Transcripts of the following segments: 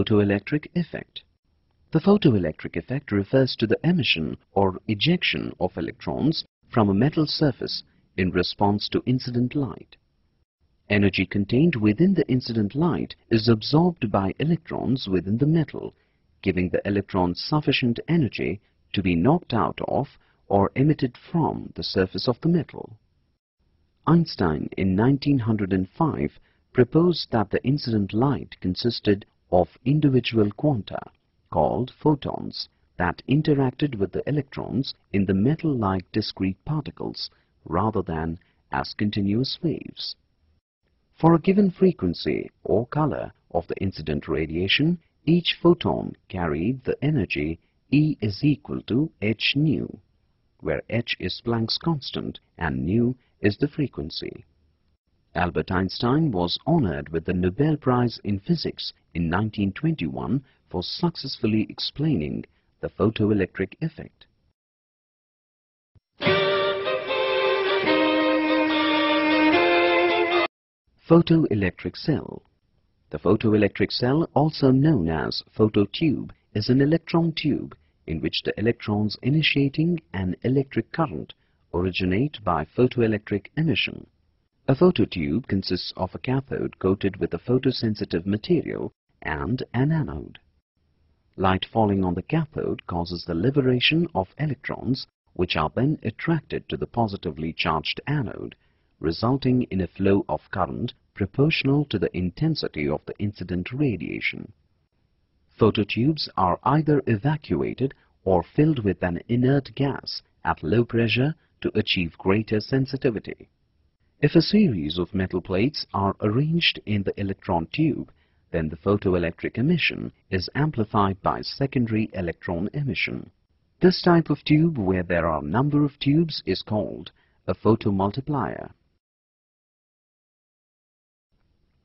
photoelectric effect. The photoelectric effect refers to the emission or ejection of electrons from a metal surface in response to incident light. Energy contained within the incident light is absorbed by electrons within the metal, giving the electrons sufficient energy to be knocked out of or emitted from the surface of the metal. Einstein in 1905 proposed that the incident light consisted of individual quanta, called photons, that interacted with the electrons in the metal like discrete particles rather than as continuous waves. For a given frequency or color of the incident radiation, each photon carried the energy E is equal to h nu, where h is Planck's constant and nu is the frequency. Albert Einstein was honored with the Nobel Prize in Physics in 1921 for successfully explaining the photoelectric effect. Photoelectric cell. The photoelectric cell, also known as phototube, is an electron tube in which the electrons initiating an electric current originate by photoelectric emission. A phototube consists of a cathode coated with a photosensitive material and an anode. Light falling on the cathode causes the liberation of electrons, which are then attracted to the positively charged anode, resulting in a flow of current proportional to the intensity of the incident radiation. Phototubes are either evacuated or filled with an inert gas at low pressure to achieve greater sensitivity. If a series of metal plates are arranged in the electron tube, then the photoelectric emission is amplified by secondary electron emission. This type of tube, where there are a number of tubes, is called a photomultiplier.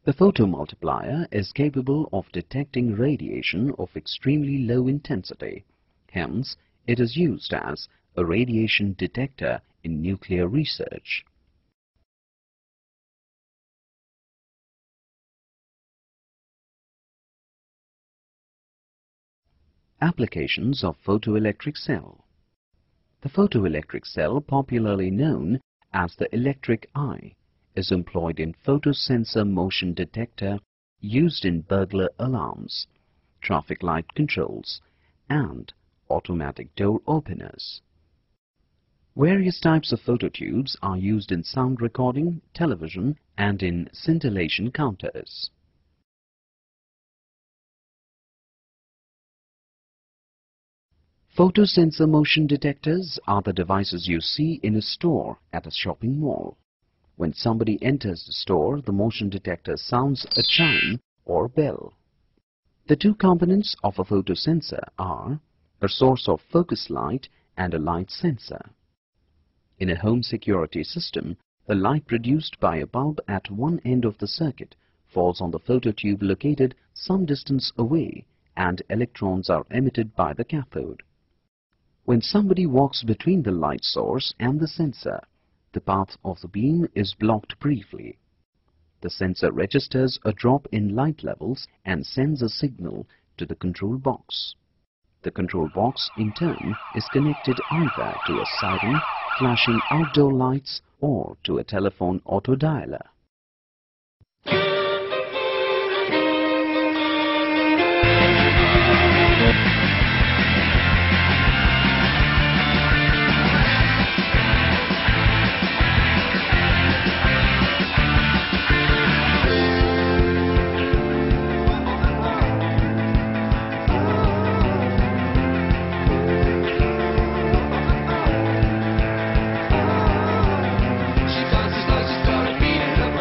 The photomultiplier is capable of detecting radiation of extremely low intensity. Hence, it is used as a radiation detector in nuclear research. Applications of photoelectric cell. The photoelectric cell, popularly known as the electric eye, is employed in photosensor motion detector used in burglar alarms, traffic light controls, and automatic door openers. Various types of phototubes are used in sound recording, television, and in scintillation counters. Photosensor motion detectors are the devices you see in a store at a shopping mall. When somebody enters the store, the motion detector sounds a chime or bell. The two components of a photosensor are a source of focus light and a light sensor. In a home security system, the light produced by a bulb at one end of the circuit falls on the phototube located some distance away, and electrons are emitted by the cathode. When somebody walks between the light source and the sensor, the path of the beam is blocked briefly. The sensor registers a drop in light levels and sends a signal to the control box. The control box, in turn, is connected either to a siren, flashing outdoor lights, or to a telephone autodialer. She started beating the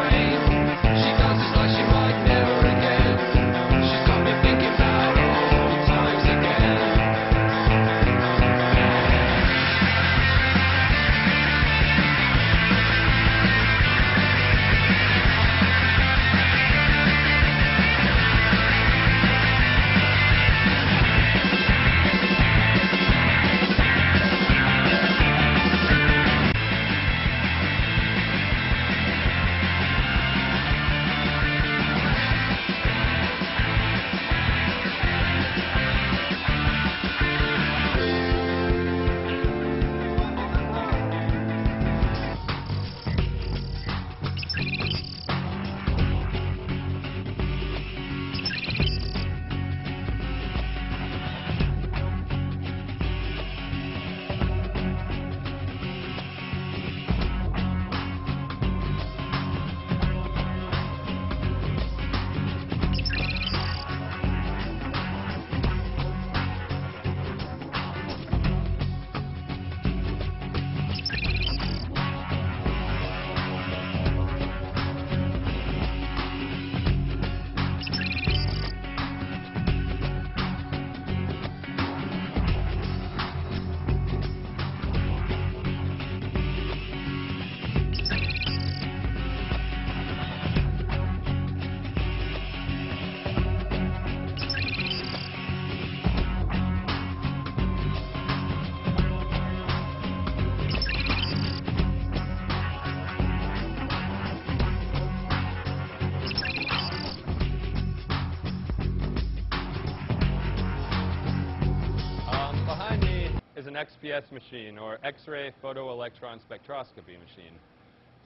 XPS machine, or X-ray photoelectron spectroscopy machine.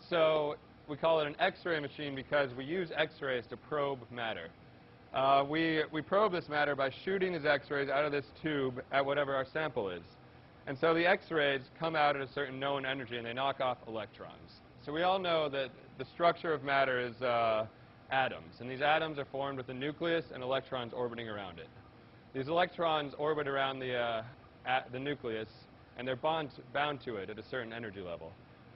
So we call it an X-ray machine because we use X-rays to probe matter. We probe this matter by shooting these X-rays out of this tube at whatever our sample is. And so the X-rays come out at a certain known energy and they knock off electrons. So we all know that the structure of matter is atoms, and these atoms are formed with a nucleus and electrons orbiting around it. These electrons orbit around the nucleus, and they're bound to it at a certain energy level.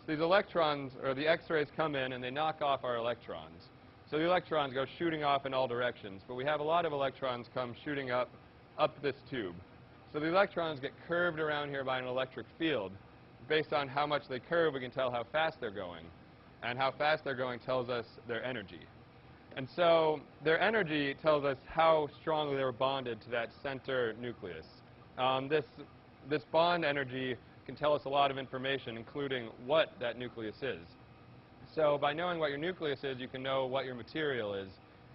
So these electrons, or the X-rays, come in and they knock off our electrons. So the electrons go shooting off in all directions, but we have a lot of electrons come shooting up this tube. So the electrons get curved around here by an electric field. Based on how much they curve, we can tell how fast they're going. And how fast they're going tells us their energy. And so their energy tells us how strongly they were bonded to that center nucleus. This bond energy can tell us a lot of information, including what that nucleus is. So by knowing what your nucleus is, you can know what your material is.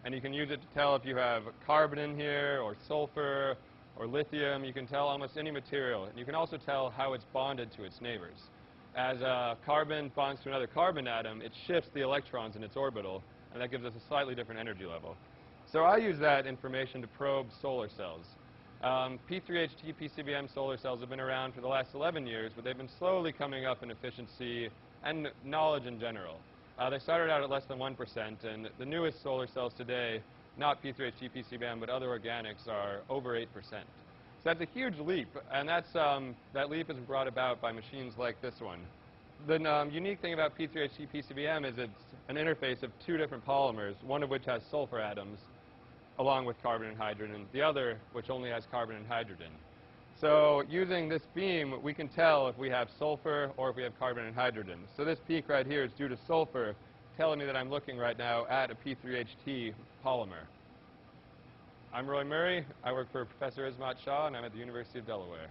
And you can use it to tell if you have carbon in here, or sulfur, or lithium. You can tell almost any material. And you can also tell how it's bonded to its neighbors. As carbon bonds to another carbon atom, it shifts the electrons in its orbital, and that gives us a slightly different energy level. So I use that information to probe solar cells. P3HT PCBM solar cells have been around for the last 11 years, but they've been slowly coming up in efficiency and knowledge in general. They started out at less than 1%, and the newest solar cells today, not P3HT PCBM, but other organics, are over 8%. So that's a huge leap, and that leap is brought about by machines like this one. The unique thing about P3HT PCBM is it's an interface of two different polymers, one of which has sulfur atoms, along with carbon and hydrogen, the other which only has carbon and hydrogen. So using this beam, we can tell if we have sulfur or if we have carbon and hydrogen. So this peak right here is due to sulfur, telling me that I'm looking right now at a P3HT polymer. I'm Roy Murray. I work for Professor Ismat Shah, and I'm at the University of Delaware.